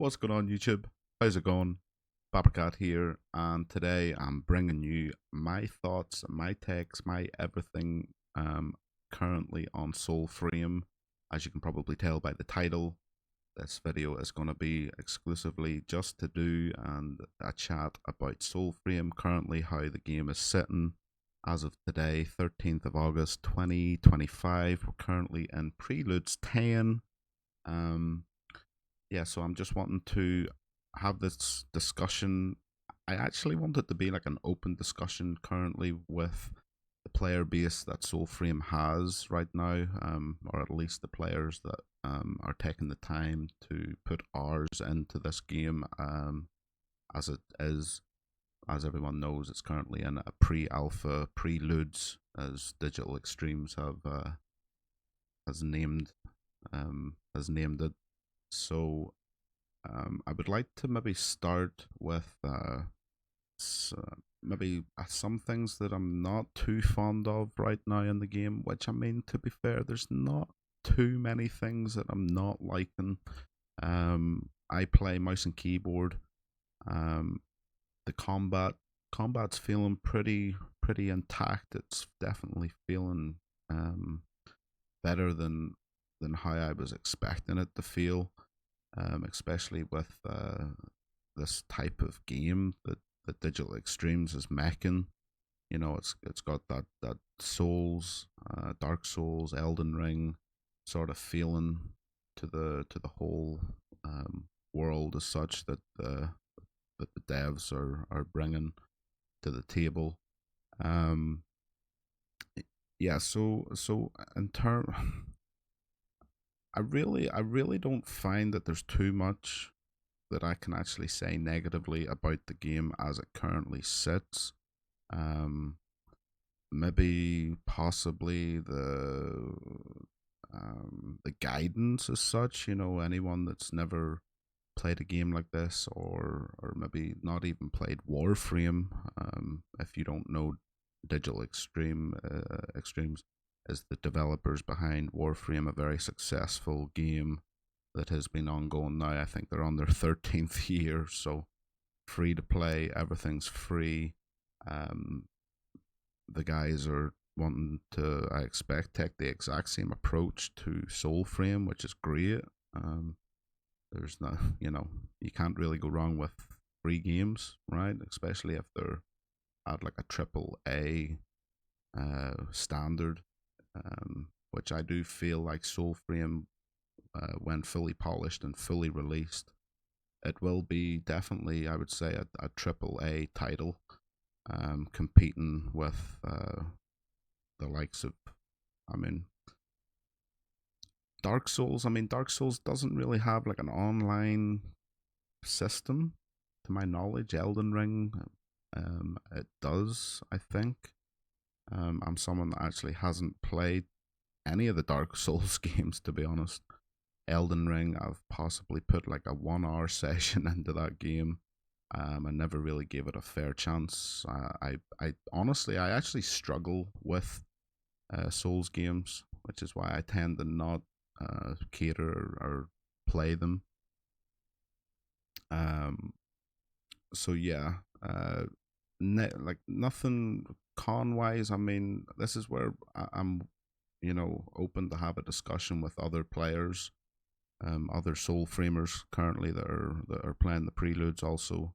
What's going on, YouTube? How's it going? Bappercat here, and today I'm bringing you my thoughts, my takes, my everything currently on Soulframe. As you can probably tell by the title, this video is going to be exclusively just to do and a chat about Soulframe, currently how the game is sitting as of today, 13th of August 2025. We're currently in Preludes 10. Um, yeah, so I'm just wanting to have this discussion. I actually want it to be like an open discussion currently with the player base that Soulframe has right now, or at least the players that are taking the time to put hours into this game. As it is, as everyone knows, it's currently in a pre-alpha, preludes, as Digital Extremes have has named it. So I would like to maybe start with maybe some things that I'm not too fond of right now in the game. Which, I mean, to be fair, there's not too many things that I'm not liking. I play mouse and keyboard. Um, the combat's feeling pretty intact. It's definitely feeling better than how I was expecting it to feel, especially with this type of game that Digital Extremes is making. You know, it's got that Souls, Dark Souls, Elden Ring sort of feeling to the whole world as such that the devs are bringing to the table. Um, yeah, so in term, I really don't find that there's too much that I can actually say negatively about the game as it currently sits. Um, Maybe possibly the guidance as such. You know, anyone that's never played a game like this, or maybe not even played Warframe. If you don't know, Digital Extremes is the developers behind Warframe, a very successful game that has been ongoing now. I think they're on their 13th year, so free to play, everything's free. Um, the guys are wanting to, I expect, take the exact same approach to Soulframe, which is great. There's no, you can't really go wrong with free games, right? Especially if they're at like a triple A standard, which I do feel like Soulframe, when fully polished and fully released, it will be definitely, I would say, a triple A title, competing with the likes of, I mean, Dark Souls. I mean, Dark Souls doesn't really have like an online system, to my knowledge. Elden Ring, it does, I think. I'm someone that actually hasn't played any of the Dark Souls games, to be honest. Elden Ring, I've possibly put like a 1 hour session into that game. I never really gave it a fair chance. I honestly, I actually struggle with Souls games, which is why I tend to not cater or play them. Um, so yeah, like nothing con wise. I mean, this is where I'm, open to have a discussion with other players, other soul framers currently that are playing the preludes also.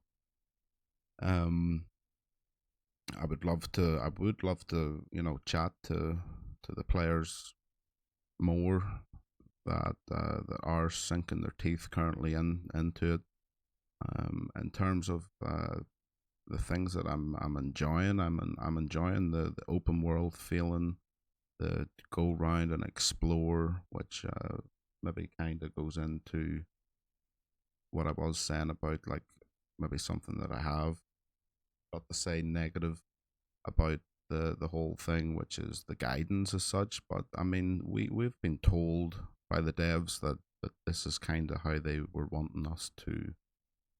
Um, I would love to chat to the players more that are sinking their teeth currently into it. In terms of the things that I'm enjoying, I'm enjoying the open world feeling, the go round and explore, which maybe kind of goes into what I was saying about like maybe something that I have got to say negative about the whole thing, which is the guidance as such. But I mean, we've been told by the devs that this is kind of how they were wanting us to.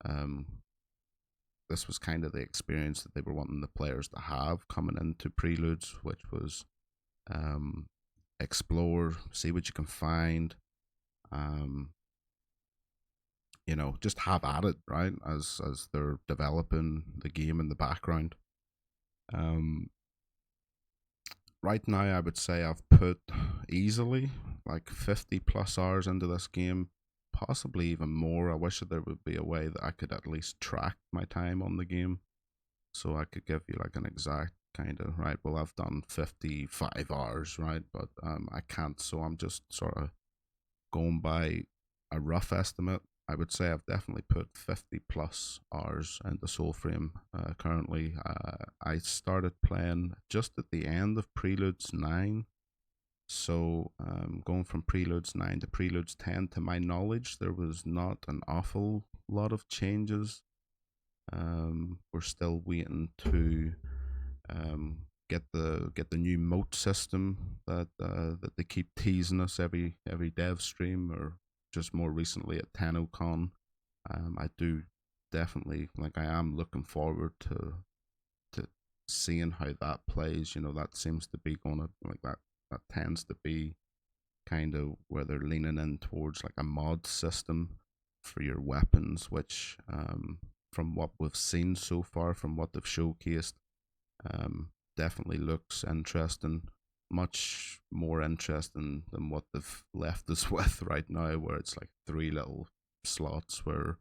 Um, this was kind of the experience that they were wanting the players to have coming into Preludes, which was um, explore, see what you can find. Um, just have at it, right? As they're developing the game in the background. Um, right now, I would say I've put easily like 50 plus hours into this game, possibly even more. I wish that there would be a way that I could at least track my time on the game, so I could give you like an exact kind of, right, well, I've done 55 hours, right? But I can't, so I'm just sort of going by a rough estimate. I would say I've definitely put 50 plus hours into Soulframe currently. I started playing just at the end of Preludes 9. So, going from Preludes 9 to Preludes 10, to my knowledge, there was not an awful lot of changes. We're still waiting to get the new moat system that they keep teasing us every dev stream, or just more recently at TennoCon. I do definitely, like, I am looking forward to seeing how that plays. That seems to be gonna, like, that tends to be kind of where they're leaning in towards like a mod system for your weapons, which, from what we've seen so far, from what they've showcased, definitely looks interesting. Much more interesting than what they've left us with right now, where it's like three little slots where,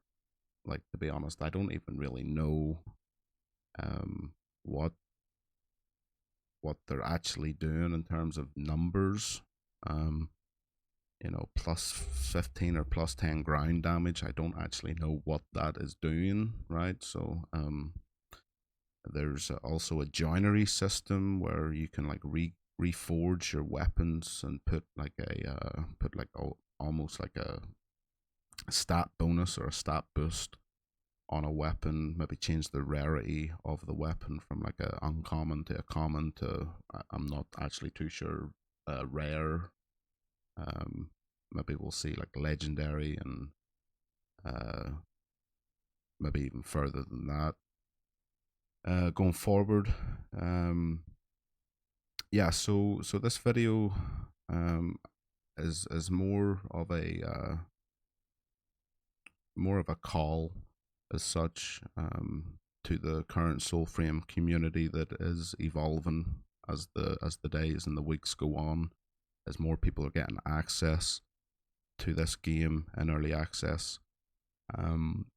like, to be honest, I don't even really know um, what they're actually doing in terms of numbers. Um, plus 15 or plus 10 ground damage. I don't actually know what that is doing, right? So, there's also a joinery system where you can like reforge your weapons and put like almost like a stat bonus or a stat boost on a weapon. Maybe change the rarity of the weapon from like a uncommon to a common to, I'm not actually too sure, rare. Maybe we'll see like legendary, and uh, maybe even further than that going forward. Yeah, so this video um, is more of a call as such, to the current Soulframe community that is evolving as the days and the weeks go on, as more people are getting access to this game in early access. Um,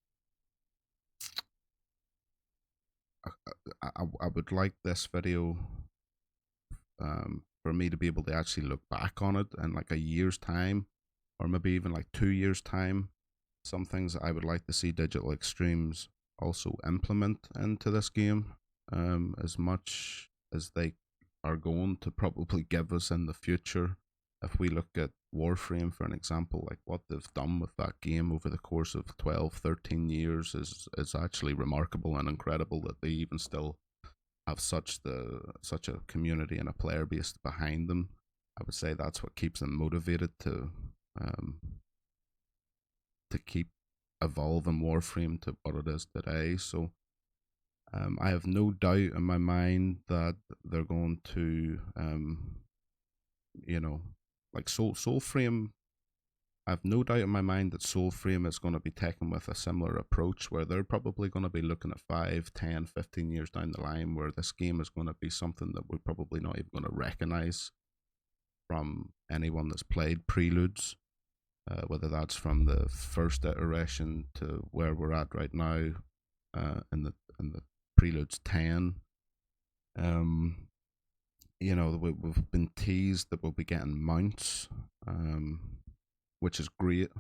I would like this video, for me to be able to actually look back on it in like a year's time, or maybe even like 2 years' time. Some things that I would like to see Digital Extremes also implement into this game, as much as they are going to probably give us in the future. If we look at Warframe, for an example, like what they've done with that game over the course of 12, 13 years is actually remarkable and incredible, that they even still have such a community and a player base behind them. I would say that's what keeps them motivated um, to keep evolving Warframe to what it is today. So, I have no doubt in my mind that they're going to, you know, like Soulframe. I have no doubt in my mind that Soulframe is going to be taken with a similar approach, where they're probably going to be looking at 5, 10, 15 years down the line, where this game is going to be something that we're probably not even going to recognize from anyone that's played Preludes, whether that's from the first iteration to where we're at right now, in the Preludes 10. Um, we've been teased that we'll be getting mounts, which is great.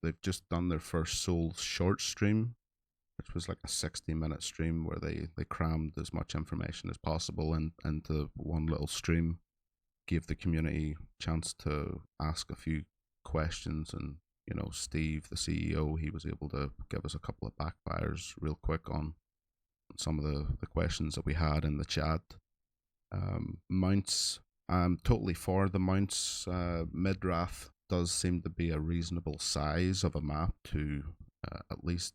They've just done their first Soul short stream, which was like a 60-minute stream where they crammed as much information as possible into one little stream, gave the community chance to ask a few questions, and Steve, the CEO, he was able to give us a couple of backfires real quick on some of the questions that we had in the chat. Mounts, I'm totally for the mounts. Midrath does seem to be a reasonable size of a map to at least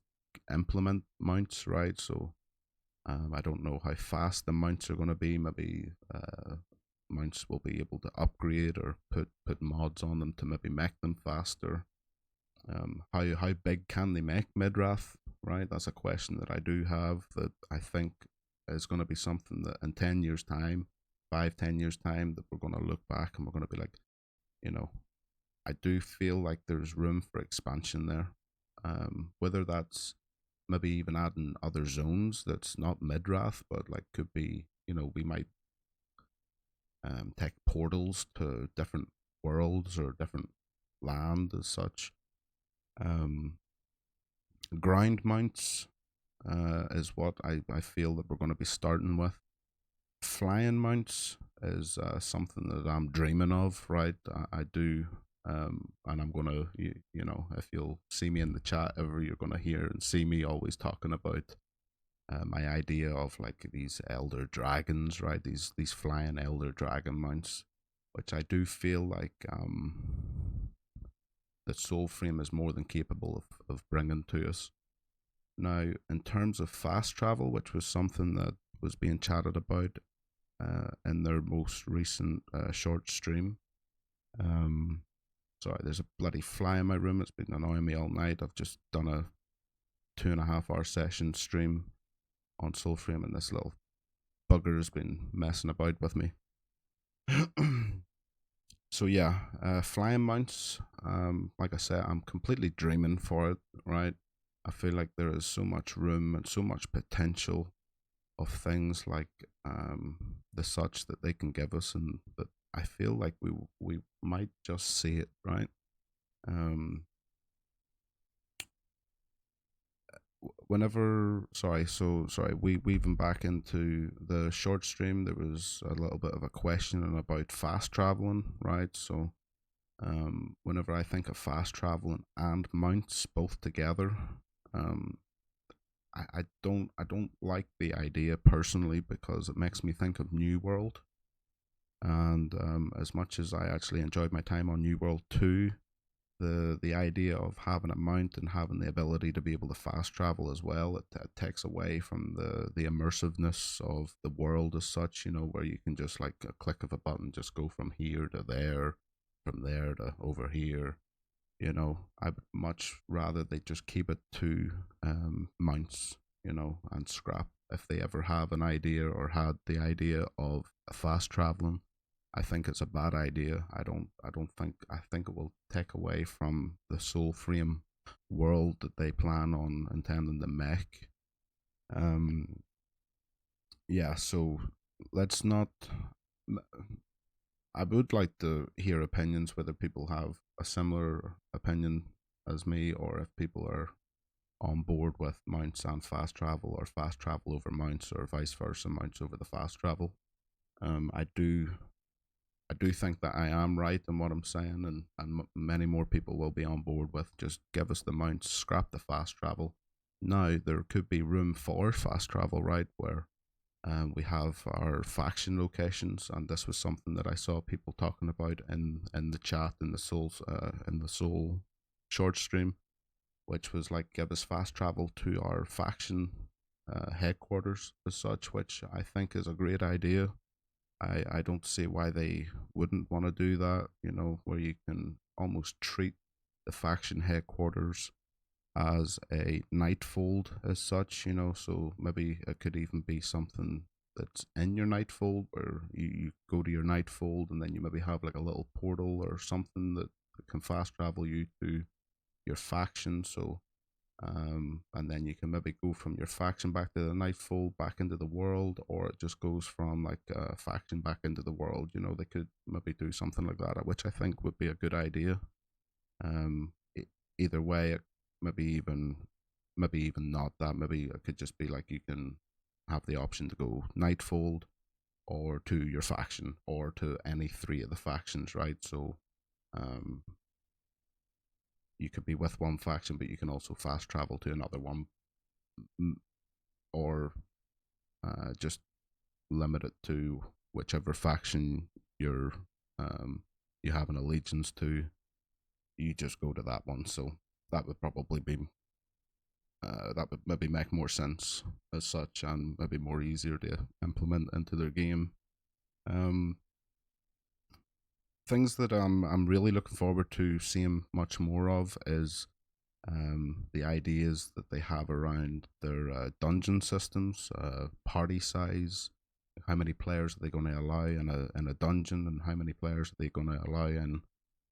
implement mounts, right? So, I don't know how fast the mounts are going to be. Maybe mounts will be able to upgrade or put mods on them to maybe make them faster. How big can they make Midrath? Right, that's a question that I do have that I think is going to be something that in 10 years' time, 5, 10 years' time, that we're going to look back and we're going to be like, you know, I do feel like there's room for expansion there. Whether that's maybe even adding other zones that's not Midrath, but like could be, we might take portals to different worlds or different land as such. Um, Grind mounts is what I feel that we're going to be starting with. Flying mounts is something that I'm dreaming of, right? I do. And I'm gonna, if you'll see me in the chat ever, you're gonna hear and see me always talking about my idea of like these elder dragons, right? These flying elder dragon mounts, which I do feel like that Soulframe is more than capable of bringing to us. Now, in terms of fast travel, which was something that was being chatted about in their most recent short stream. Sorry, there's a bloody fly in my room. It's been annoying me all night. I've just done a 2.5 hour session stream on Soulframe, and this little bugger has been messing about with me. So yeah, flying mounts. Like I said, I'm completely dreaming for it. Right, I feel like there is so much room and so much potential of things like the such that they can give us, and that I feel like we might just see it, right. Um, Whenever, sorry, we weaving back into the short stream, there was a little bit of a question about fast traveling, right? So whenever I think of fast traveling and mounts both together, um, I don't like the idea personally because it makes me think of New World. And as much as I actually enjoyed my time on New World 2, the idea of having a mount and having the ability to be able to fast travel as well, it takes away from the immersiveness of the world as such, where you can just like a click of a button just go from here to there, from there to over here. I'd much rather they just keep it to mounts, and scrap if they ever have an idea or had the idea of fast traveling. I think it's a bad idea. I think it will take away from the Soulframe world that they plan on intending to make. Um, yeah, so let's not. I would like to hear opinions whether people have a similar opinion as me, or if people are on board with mounts and fast travel, or fast travel over mounts, or vice versa, mounts over the fast travel. I do think that I am right in what I'm saying, and many more people will be on board with just give us the mounts, scrap the fast travel. Now, there could be room for fast travel, right? Where we have our faction locations, and this was something that I saw people talking about in the chat in the Soul short stream, which was like give us fast travel to our faction headquarters as such, which I think is a great idea. I don't see why they wouldn't want to do that, where you can almost treat the faction headquarters as a nightfold as such, so maybe it could even be something that's in your nightfold where you go to your nightfold and then you maybe have like a little portal or something that can fast travel you to your faction. So and then you can maybe go from your faction back to the nightfold back into the world, or it just goes from like a faction back into the world. They could maybe do something like that, which I think would be a good idea. um Either way, maybe even not that, maybe it could just be like you can have the option to go nightfold or to your faction or to any three of the factions, right? So um you could be with one faction, but you can also fast travel to another one, or just limit it to whichever faction you're you have an allegiance to. You just go to that one. So that would probably be that would maybe make more sense as such, and maybe more easier to implement into their game. Um, Things that I'm really looking forward to seeing much more of is The ideas that they have around their dungeon systems, party size, how many players are they going to allow in a dungeon, and how many players are they going to allow in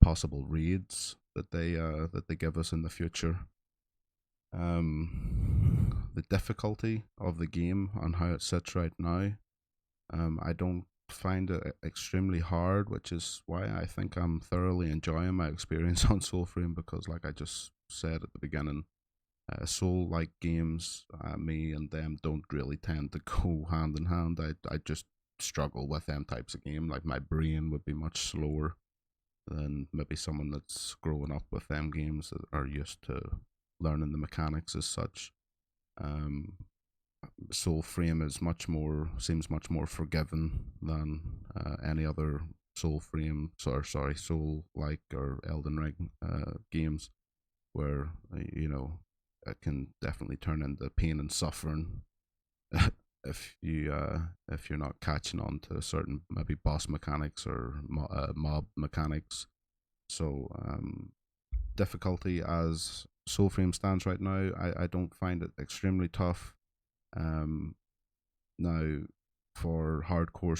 possible raids that they give us in the future. The difficulty of the game and how it sits right now. I don't find it extremely hard, which is why I think I'm thoroughly enjoying my experience on Soulframe because, like I just said at the beginning, soul like games, me and them don't really tend to go hand in hand. I just struggle with them types of game. Like my brain would be much slower than maybe someone that's growing up with them games that are used to learning the mechanics as such. Um, Soul Frame is much more seems much more forgiving than any other Soul Frame, sorry, Soul like or Elden Ring games, where you know it can definitely turn into pain and suffering if you're not catching on to certain maybe boss mechanics or mob mechanics. So difficulty as Soulframe stands right now, I don't find it extremely tough. Um, Now, for hardcore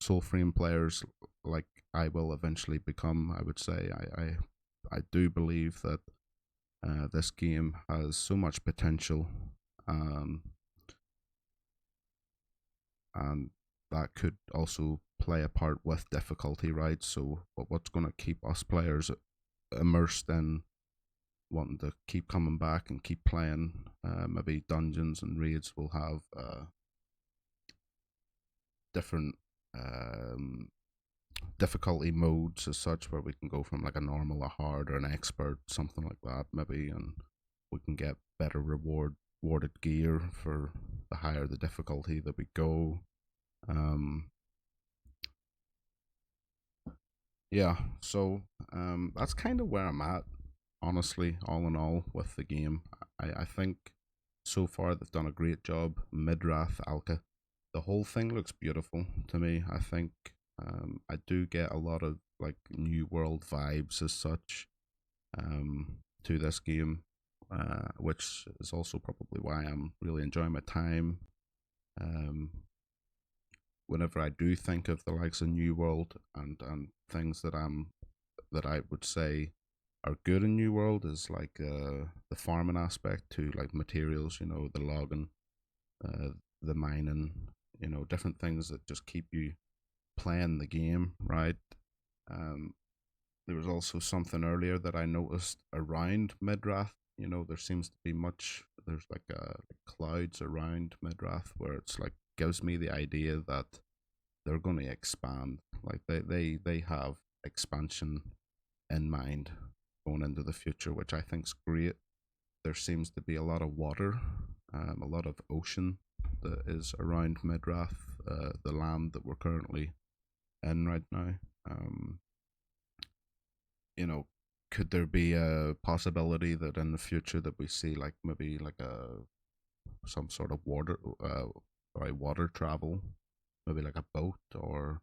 Soulframe players, like I will eventually become, I would say, I do believe that this game has so much potential, um, and that could also play a part with difficulty, right? So, what's going to keep us players immersed in wanting to keep coming back and keep playing? Maybe dungeons and raids will have different um, difficulty modes as such, where we can go from like a normal, a hard, or an expert, something like that, maybe, and we can get better rewarded gear for the higher the difficulty that we go. Um, yeah, so that's kind of where I'm at, honestly, all in all, with the game. I think so far they've done a great job. Midrath Alka, the whole thing looks beautiful to me. I think I do get a lot of like new world vibes as such to this game, which is also probably why I'm really enjoying my time. Um, Whenever I do think of the likes of New World and things that I would say are good in New World is like the farming aspect to like materials, you know, the logging, uh, the mining, you know, different things that just keep you playing the game, right? Um, there was also something earlier that I noticed around Midrath. You know, there seems to be there's like clouds around Midrath where it's like gives me the idea that they're going to expand. Like they have expansion in mind going into the future, which I think's great. There seems to be a lot of water, a lot of ocean that is around Midrath, the land that we're currently in right now. Um, you know, could there be a possibility that in the future that we see like maybe like a some sort of water travel, maybe like a boat, or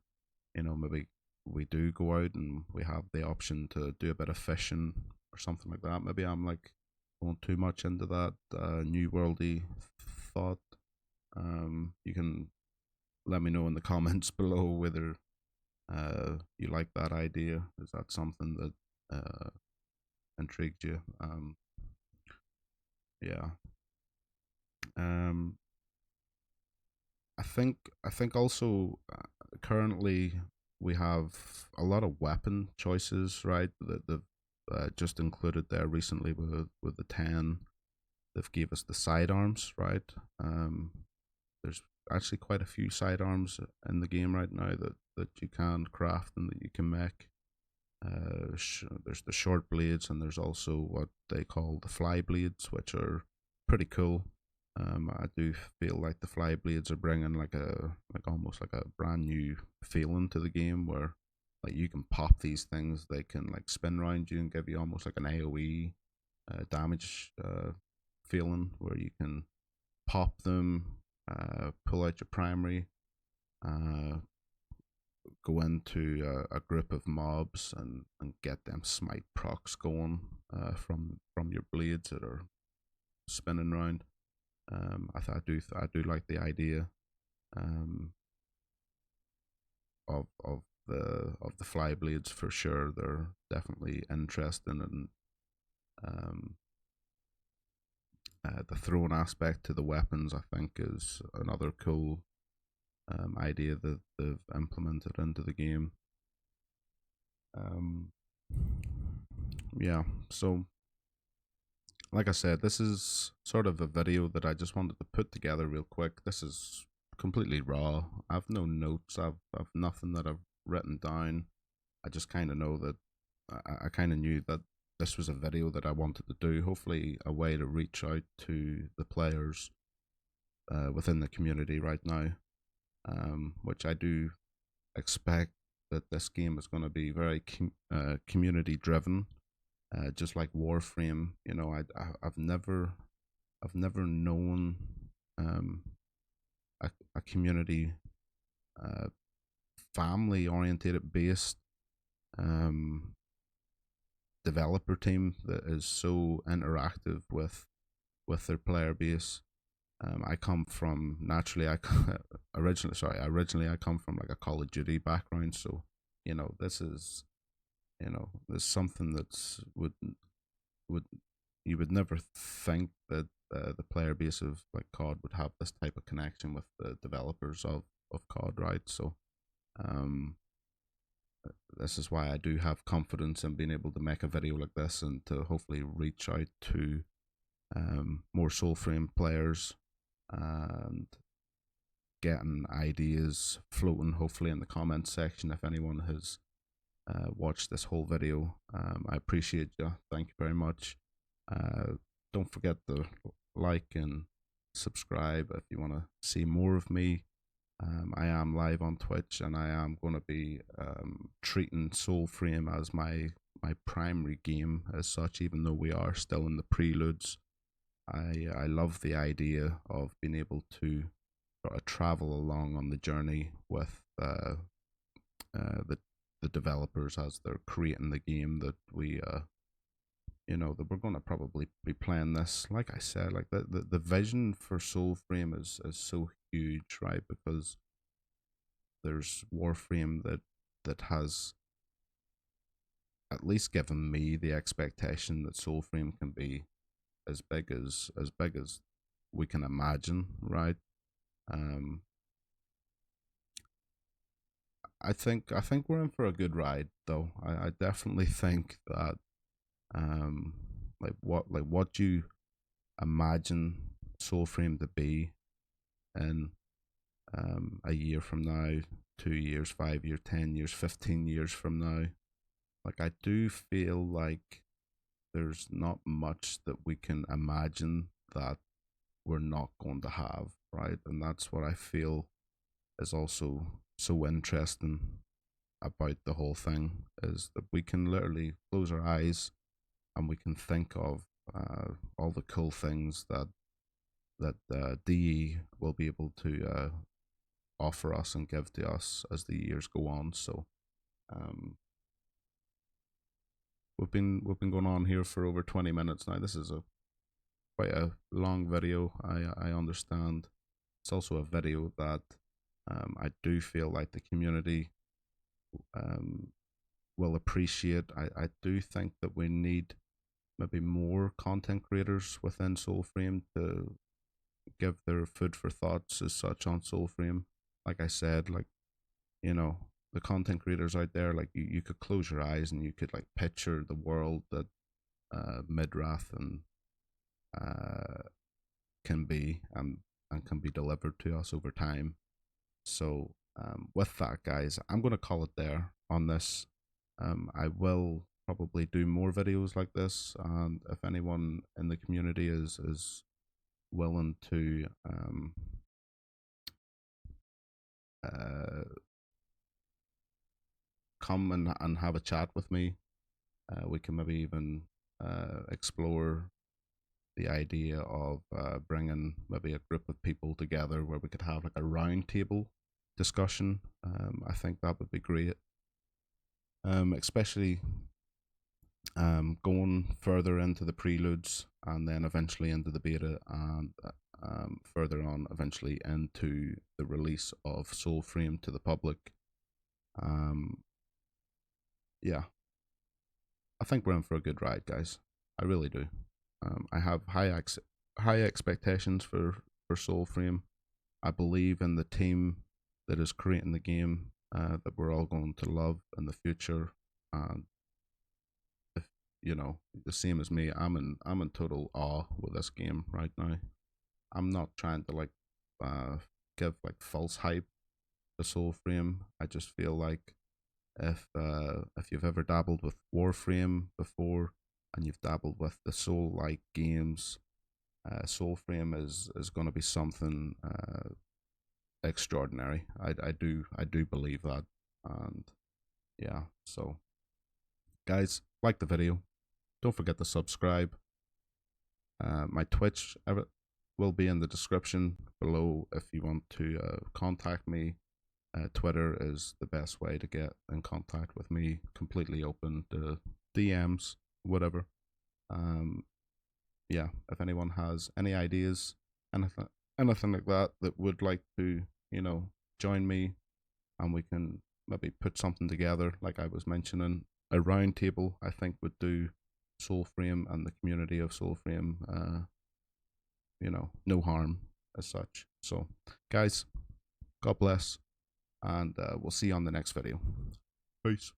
you know maybe we do go out and we have the option to do a bit of fishing or something like that. Maybe I'm like going too much into that new worldy thought. You can let me know in the comments below whether you like that idea. Is that something that intrigued you? Yeah. Um, I think also currently we have a lot of weapon choices, right? That they've just included there recently with the 10. They've gave us the sidearms, right? There's actually quite a few sidearms in the game right now that you can craft and that you can make. There's the short blades, and there's also what they call the fly blades, which are pretty cool. I do feel like the fly blades are bringing like almost like a brand new feeling to the game, where like you can pop these things, they can like spin around you and give you almost like an AOE damage feeling, where you can pop them, pull out your primary, uh, go into a group of mobs and get them smite procs going from your blades that are spinning around. I do like the idea um, of the fly blades for sure. They're definitely interesting, and um, the throwing aspect to the weapons I think is another cool idea that they've implemented into the game. Um, yeah, so like I said, this is sort of a video that I just wanted to put together real quick. This is completely raw. I've no notes. I've nothing that I've written down. I just kind of know that I kind of knew that this was a video that I wanted to do. Hopefully, a way to reach out to the players within the community right now, which I do expect that this game is going to be very community driven, just like Warframe. You know, I've never known um, a community uh, family orientated based um, developer team that is so interactive with their player base. I come from naturally. Originally I come from like a Call of Duty background, so you know this is there's something that's would you would never think that the player base of like COD would have this type of connection with the developers of COD, right? So um, this is why I do have confidence in being able to make a video like this and to hopefully reach out to more Soulframe players and getting ideas floating hopefully in the comments section if anyone has watched this whole video. I appreciate you. Thank you very much. Don't forget to like and subscribe if you want to see more of me. I am live on Twitch, and I am going to be treating Soulframe as my primary game as such, even though we are still in the preludes. I love the idea of being able to sort of travel along on the journey with the developers as they're creating the game that we that we're going to probably be playing this. Like I said, like the vision for Soulframe is so huge, right? Because there's Warframe that has at least given me the expectation that Soulframe can be as big as we can imagine, right? Um, I think we're in for a good ride, though. I definitely think that um, like what you imagine Soulframe to be in a year from now, 2 years, 5 years, 10 years, 15 years from now. Like I do feel like there's not much that we can imagine that we're not going to have, right? And that's what I feel is also so interesting about the whole thing is that we can literally close our eyes and we can think of all the cool things that DE will be able to offer us and give to us as the years go on. So um, we've been going on here for over 20 minutes now. This is a quite a long video. I understand. It's also a video that I do feel like the community um, will appreciate. I do think that we need maybe more content creators within Soulframe to give their food for thoughts as such on Soulframe. Like I said, like you know, the content creators out there, like you could close your eyes and you could like picture the world that Midrath and uh, can be and can be delivered to us over time. So with that, guys, I'm gonna call it there on this. I will probably do more videos like this, and if anyone in the community is willing to uh, come and have a chat with me, we can maybe even explore the idea of bringing maybe a group of people together where we could have like a round table discussion. I think that would be great, especially going further into the preludes and then eventually into the beta and further on eventually into the release of Soulframe to the public. Yeah, I think we're in for a good ride, guys. I really do. I have high expectations for Soulframe. I believe in the team that is creating the game that we're all going to love in the future. And if you know, the same as me, I'm in total awe with this game right now. I'm not trying to uh, give like false hype to Soulframe. I just feel like if you've ever dabbled with Warframe before and you've dabbled with the Soul like games, Soulframe is going to be something extraordinary. I do believe that, and yeah. So, guys, like the video. Don't forget to subscribe. My Twitch will be in the description below if you want to contact me. Twitter is the best way to get in contact with me. Completely open to DMs, whatever. Um, yeah, if anyone has any ideas, anything like that would like to, join me, and we can maybe put something together. Like I was mentioning, a round table I think would do Soulframe and the community of Soulframe. No harm as such. So, guys, God bless, and we'll see you on the next video. Peace.